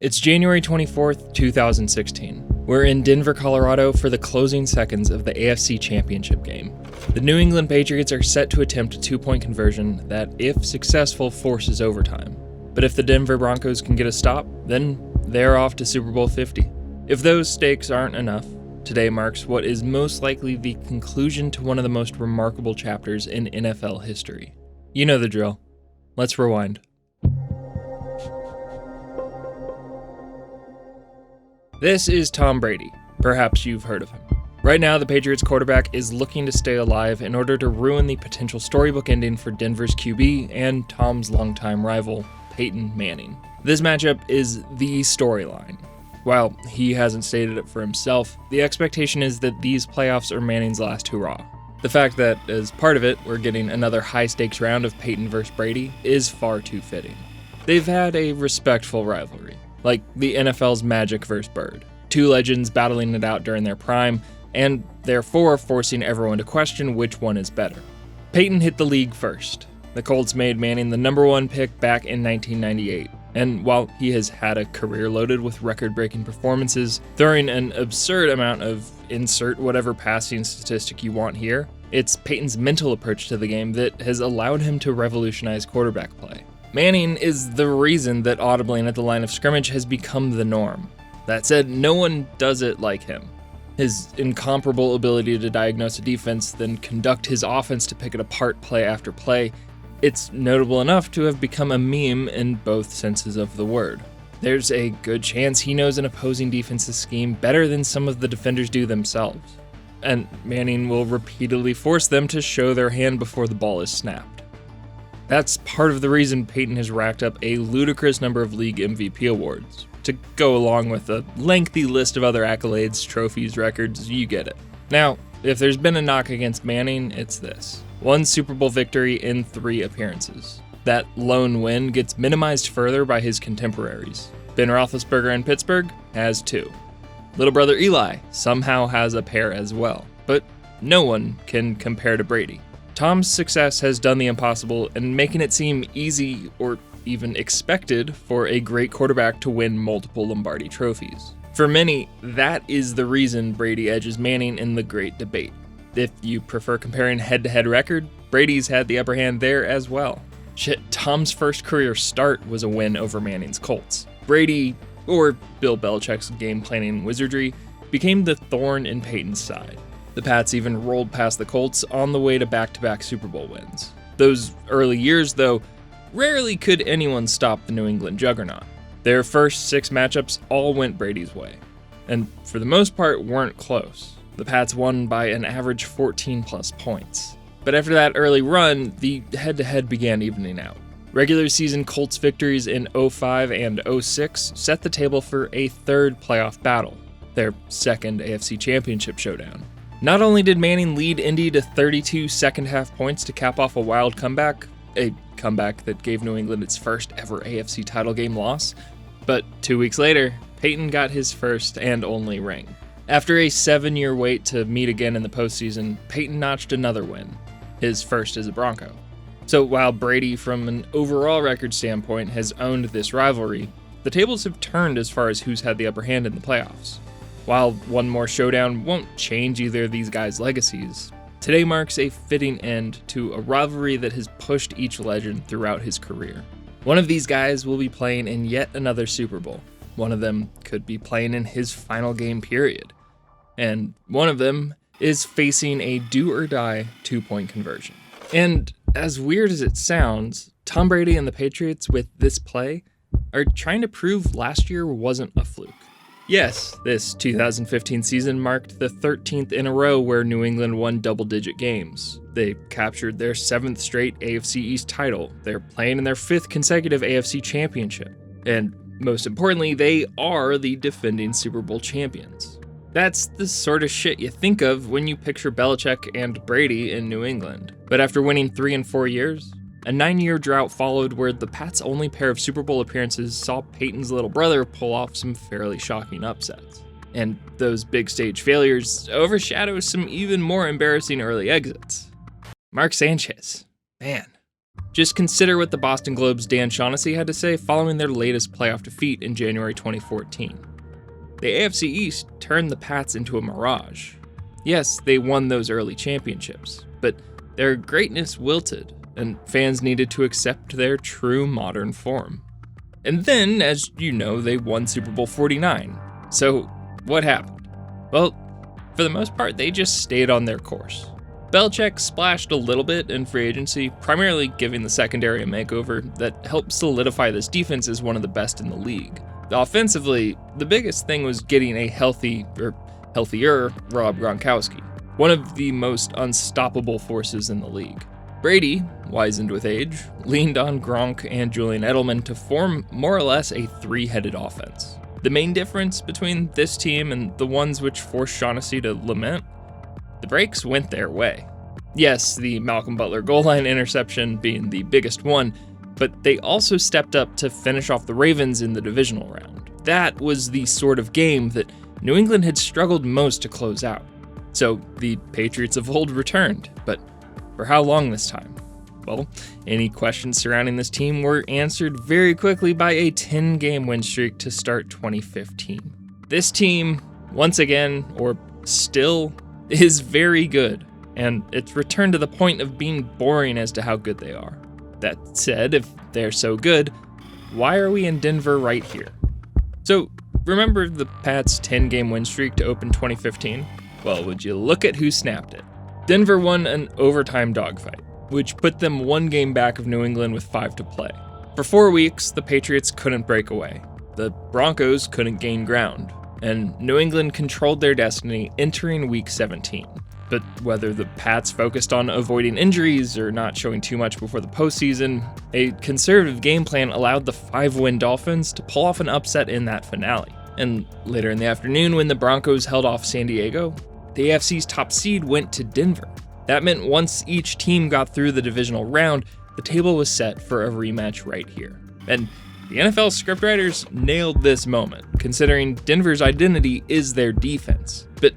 It's January 24th, 2016. We're in Denver, Colorado for the closing seconds of the AFC Championship game. The New England Patriots are set to attempt a two-point conversion that, if successful, forces overtime. But if the Denver Broncos can get a stop, then they're off to Super Bowl 50. If those stakes aren't enough, today marks what is most likely the conclusion to one of the most remarkable chapters in NFL history. You know the drill. Let's rewind. This is Tom Brady. Perhaps you've heard of him. Right now, the Patriots quarterback is looking to stay alive in order to ruin the potential storybook ending for Denver's QB and Tom's longtime rival, Peyton Manning. This matchup is the storyline. While he hasn't stated it for himself, the expectation is that these playoffs are Manning's last hurrah. The fact that, as part of it, we're getting another high-stakes round of Peyton vs. Brady is far too fitting. They've had a respectful rivalry, like the NFL's Magic vs. Bird. Two legends battling it out during their prime, and therefore forcing everyone to question which one is better. Peyton hit the league first. The Colts made Manning the number one pick back in 1998. And while he has had a career loaded with record-breaking performances, throwing an absurd amount of insert whatever passing statistic you want here, it's Peyton's mental approach to the game that has allowed him to revolutionize quarterback play. Manning is the reason that audibling at the line of scrimmage has become the norm. That said, no one does it like him. His incomparable ability to diagnose a defense, then conduct his offense to pick it apart play after play, it's notable enough to have become a meme in both senses of the word. There's a good chance he knows an opposing defense's scheme better than some of the defenders do themselves. And Manning will repeatedly force them to show their hand before the ball is snapped. That's part of the reason Peyton has racked up a ludicrous number of league MVP awards, to go along with a lengthy list of other accolades, trophies, records, you get it. Now, if there's been a knock against Manning, it's this. One Super Bowl victory in 3 appearances. That lone win gets minimized further by his contemporaries. Ben Roethlisberger in Pittsburgh has 2. Little brother Eli somehow has a pair as well, but no one can compare to Brady. Tom's success has done the impossible in making it seem easy or even expected for a great quarterback to win multiple Lombardi trophies. For many, that is the reason Brady edges Manning in the great debate. If you prefer comparing head-to-head record, Brady's had the upper hand there as well. Shit, Tom's first career start was a win over Manning's Colts. Brady, or Bill Belichick's game planning wizardry, became the thorn in Peyton's side. The Pats even rolled past the Colts on the way to back-to-back Super Bowl wins. Those early years, though, rarely could anyone stop the New England juggernaut. Their first 6 matchups all went Brady's way, and for the most part weren't close. The Pats won by an average 14-plus points. But after that early run, the head-to-head began evening out. Regular season Colts victories in 05 and 06 set the table for a third playoff battle, their second AFC Championship showdown. Not only did Manning lead Indy to 32 second-half points to cap off a wild comeback, a comeback that gave New England its first ever AFC title game loss, but 2 weeks later, Peyton got his first and only ring. After a 7-year wait to meet again in the postseason, Peyton notched another win, his first as a Bronco. So while Brady, from an overall record standpoint, has owned this rivalry, the tables have turned as far as who's had the upper hand in the playoffs. While one more showdown won't change either of these guys' legacies, today marks a fitting end to a rivalry that has pushed each legend throughout his career. One of these guys will be playing in yet another Super Bowl. One of them could be playing in his final game period. And one of them is facing a do-or-die two-point conversion. And as weird as it sounds, Tom Brady and the Patriots with this play are trying to prove last year wasn't a fluke. Yes, this 2015 season marked the 13th in a row where New England won double-digit games. They captured their 7th straight AFC East title. They're playing in their 5th consecutive AFC Championship. And most importantly, they are the defending Super Bowl champions. That's the sort of shit you think of when you picture Belichick and Brady in New England. But after winning 3 and 4 years, a 9-year drought followed where the Pats' only pair of Super Bowl appearances saw Peyton's little brother pull off some fairly shocking upsets. And those big stage failures overshadow some even more embarrassing early exits. Mark Sanchez. Man, Just consider what the Boston Globe's Dan Shaughnessy had to say following their latest playoff defeat in January 2014. The AFC East turned the Pats into a mirage. Yes, they won those early championships, but their greatness wilted, and fans needed to accept their true modern form. And then, as you know, they won Super Bowl 49. So, what happened? Well, for the most part, they just stayed on their course. Belichick splashed a little bit in free agency, primarily giving the secondary a makeover that helped solidify this defense as one of the best in the league. Offensively, the biggest thing was getting a healthier Rob Gronkowski, one of the most unstoppable forces in the league. Brady, wizened with age, leaned on Gronk and Julian Edelman to form more or less a three-headed offense. The main difference between this team and the ones which forced Shaughnessy to lament? The breaks went their way. Yes, the Malcolm Butler goal line interception being the biggest one, but they also stepped up to finish off the Ravens in the divisional round. That was the sort of game that New England had struggled most to close out. So the Patriots of old returned, but for how long this time? Well, any questions surrounding this team were answered very quickly by a 10-game win streak to start 2015. This team, once again, or still, is very good, and it's returned to the point of being boring as to how good they are. That said, if they're so good, why are we in Denver right here? So, remember the Pats' 10-game win streak to open 2015? Well, would you look at who snapped it? Denver won an overtime dogfight, which put them one game back of New England with 5 to play. For 4 weeks, the Patriots couldn't break away. The Broncos couldn't gain ground, and New England controlled their destiny entering Week 17. But whether the Pats focused on avoiding injuries or not showing too much before the postseason, a conservative game plan allowed the 5-win Dolphins to pull off an upset in that finale. And later in the afternoon, when the Broncos held off San Diego, the AFC's top seed went to Denver. That meant once each team got through the divisional round, the table was set for a rematch right here. And the NFL scriptwriters nailed this moment, considering Denver's identity is their defense. But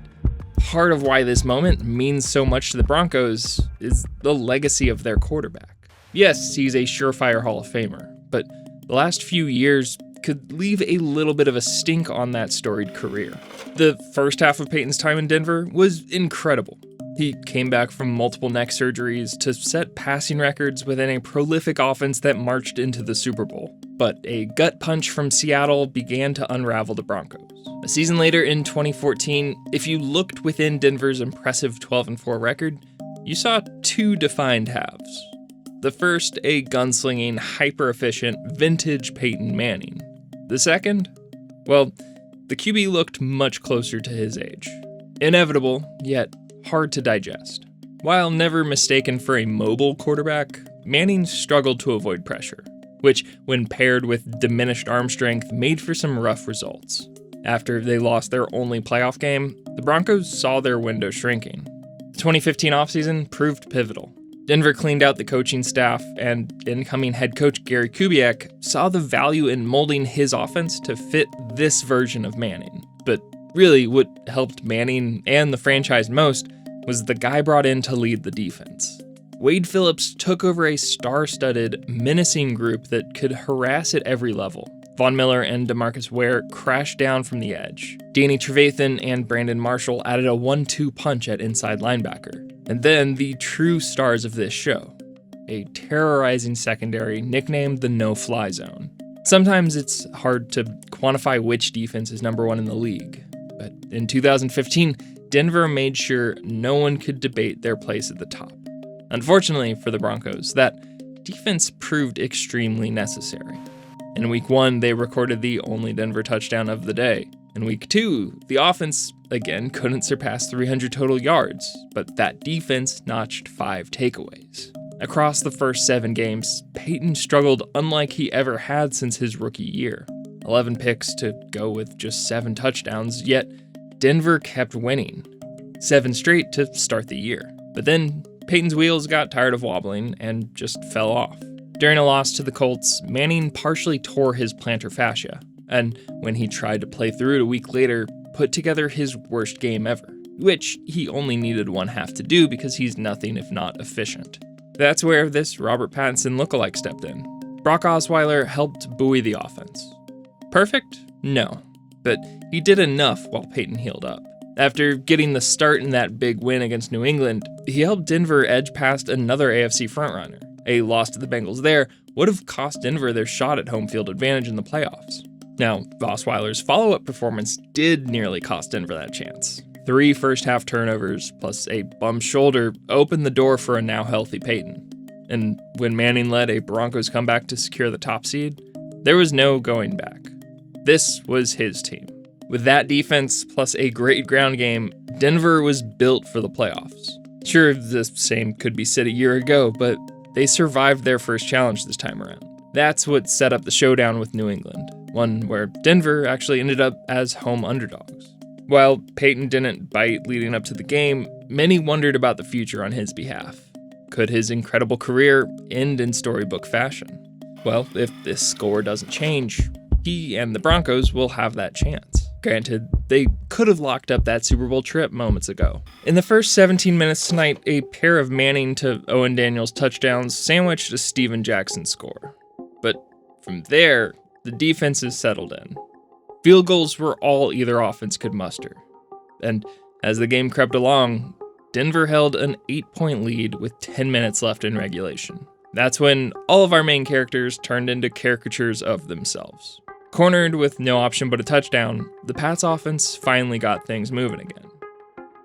part of why this moment means so much to the Broncos is the legacy of their quarterback. Yes, he's a surefire Hall of Famer, but the last few years could leave a little bit of a stink on that storied career. The first half of Peyton's time in Denver was incredible. He came back from multiple neck surgeries to set passing records within a prolific offense that marched into the Super Bowl. But a gut punch from Seattle began to unravel the Broncos. A season later in 2014, if you looked within Denver's impressive 12-4 record, you saw 2 defined halves. The first, a gunslinging, hyper-efficient, vintage Peyton Manning. The second? Well, the QB looked much closer to his age. Inevitable, yet hard to digest. While never mistaken for a mobile quarterback, Manning struggled to avoid pressure, which, when paired with diminished arm strength, made for some rough results. After they lost their only playoff game, the Broncos saw their window shrinking. The 2015 offseason proved pivotal. Denver cleaned out the coaching staff, and incoming head coach Gary Kubiak saw the value in molding his offense to fit this version of Manning. But really, what helped Manning and the franchise most was the guy brought in to lead the defense. Wade Phillips took over a star-studded, menacing group that could harass at every level. Von Miller and DeMarcus Ware crashed down from the edge. Danny Trevathan and Brandon Marshall added a 1-2 punch at inside linebacker. And then the true stars of this show, a terrorizing secondary nicknamed the no-fly zone. Sometimes it's hard to quantify which defense is number one in the league, but in 2015, Denver made sure no one could debate their place at the top. Unfortunately for the Broncos, that defense proved extremely necessary. In Week 1, they recorded the only Denver touchdown of the day. In Week 2, the offense, again, couldn't surpass 300 total yards, but that defense notched 5 takeaways. Across the first 7 games, Peyton struggled unlike he ever had since his rookie year. 11 picks to go with just 7 touchdowns, yet Denver kept winning. 7 straight to start the year. But then Peyton's wheels got tired of wobbling and just fell off. During a loss to the Colts, Manning partially tore his plantar fascia, and when he tried to play through it a week later, put together his worst game ever, which he only needed one half to do because he's nothing if not efficient. That's where this Robert Pattinson lookalike stepped in. Brock Osweiler helped buoy the offense. Perfect? No. But he did enough while Peyton healed up. After getting the start in that big win against New England, he helped Denver edge past another AFC frontrunner. A loss to the Bengals there would have cost Denver their shot at home field advantage in the playoffs. Now, Osweiler's follow-up performance did nearly cost Denver that chance. 3 first-half turnovers plus a bum shoulder opened the door for a now healthy Peyton. And when Manning led a Broncos comeback to secure the top seed, there was no going back. This was his team. With that defense plus a great ground game, Denver was built for the playoffs. Sure, the same could be said a year ago, but they survived their first challenge this time around. That's what set up the showdown with New England, one where Denver actually ended up as home underdogs. While Peyton didn't bite leading up to the game, many wondered about the future on his behalf. Could his incredible career end in storybook fashion? Well, if this score doesn't change, he and the Broncos will have that chance. Granted, they could have locked up that Super Bowl trip moments ago. In the first 17 minutes tonight, a pair of Manning to Owen Daniels touchdowns sandwiched a Steven Jackson score. But from there, the defenses settled in. Field goals were all either offense could muster. And as the game crept along, Denver held an 8-point lead with 10 minutes left in regulation. That's when all of our main characters turned into caricatures of themselves. Cornered with no option but a touchdown, the Pats offense finally got things moving again.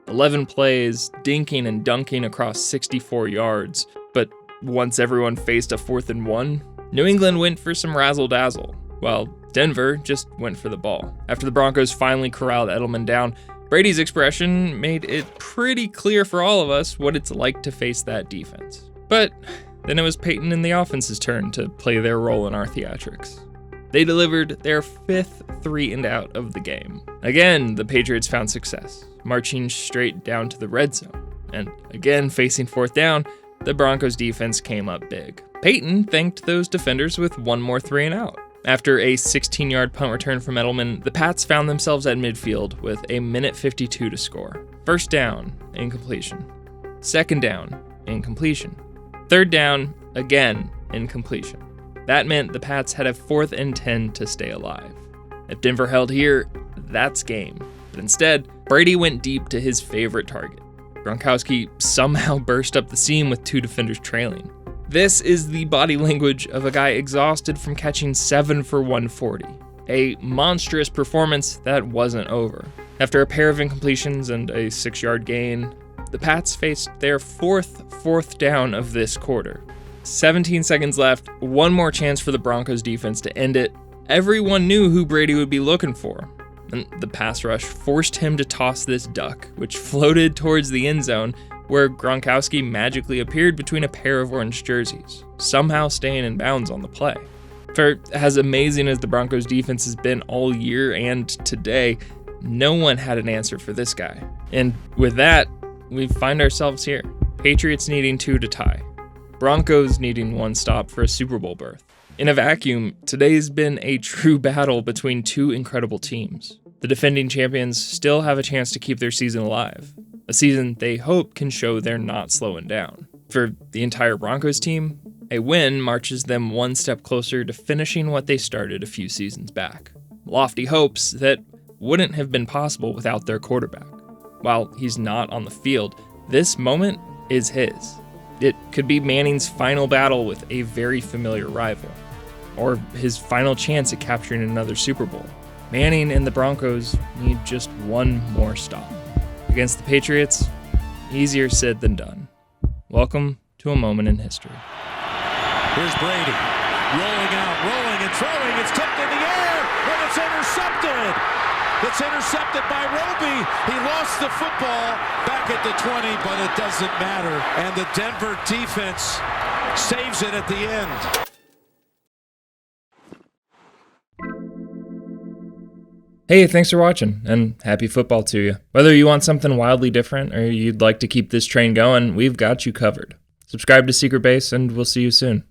11 plays, dinking and dunking across 64 yards, but once everyone faced a 4th and 1, New England went for some razzle-dazzle, while Denver just went for the ball. After the Broncos finally corralled Edelman down, Brady's expression made it pretty clear for all of us what it's like to face that defense. But then it was Peyton and the offense's turn to play their role in our theatrics. They delivered their 5th 3-and-out of the game. Again, the Patriots found success, marching straight down to the red zone. And again, facing 4th down, the Broncos defense came up big. Peyton thanked those defenders with one more 3-and-out. After a 16-yard punt return from Edelman, the Pats found themselves at midfield with a minute 52 to score. 1st down, incompletion. 2nd down, incompletion. 3rd down, again, incompletion. That meant the Pats had a 4th and 10 to stay alive. If Denver held here, that's game. But instead, Brady went deep to his favorite target. Gronkowski somehow burst up the seam with 2 defenders trailing. This is the body language of a guy exhausted from catching 7 for 140. A monstrous performance that wasn't over. After a pair of incompletions and a 6-yard gain, the Pats faced their 4th down of this quarter. 17 seconds left, one more chance for the Broncos defense to end it. Everyone knew who Brady would be looking for. And the pass rush forced him to toss this duck, which floated towards the end zone, where Gronkowski magically appeared between a pair of orange jerseys, somehow staying in bounds on the play. For as amazing as the Broncos defense has been all year and today, no one had an answer for this guy. And with that, we find ourselves here. Patriots needing 2 to tie. Broncos needing 1 stop for a Super Bowl berth. In a vacuum, today's been a true battle between 2 incredible teams. The defending champions still have a chance to keep their season alive. A season they hope can show they're not slowing down. For the entire Broncos team, a win marches them 1 step closer to finishing what they started a few seasons back. Lofty hopes that wouldn't have been possible without their quarterback. While he's not on the field, this moment is his. It could be Manning's final battle with a very familiar rival, or his final chance at capturing another Super Bowl. Manning and the Broncos need just 1 more stop. Against the Patriots, easier said than done. Welcome to a moment in history. Here's Brady, rolling out, rolling and throwing. It's tipped in the air, and it's intercepted. It's intercepted by Roby. He lost the football back at the 20, but it doesn't matter. And the Denver defense saves it at the end. Hey, thanks for watching, and happy football to you. Whether you want something wildly different or you'd like to keep this train going, we've got you covered. Subscribe to Secret Base, and we'll see you soon.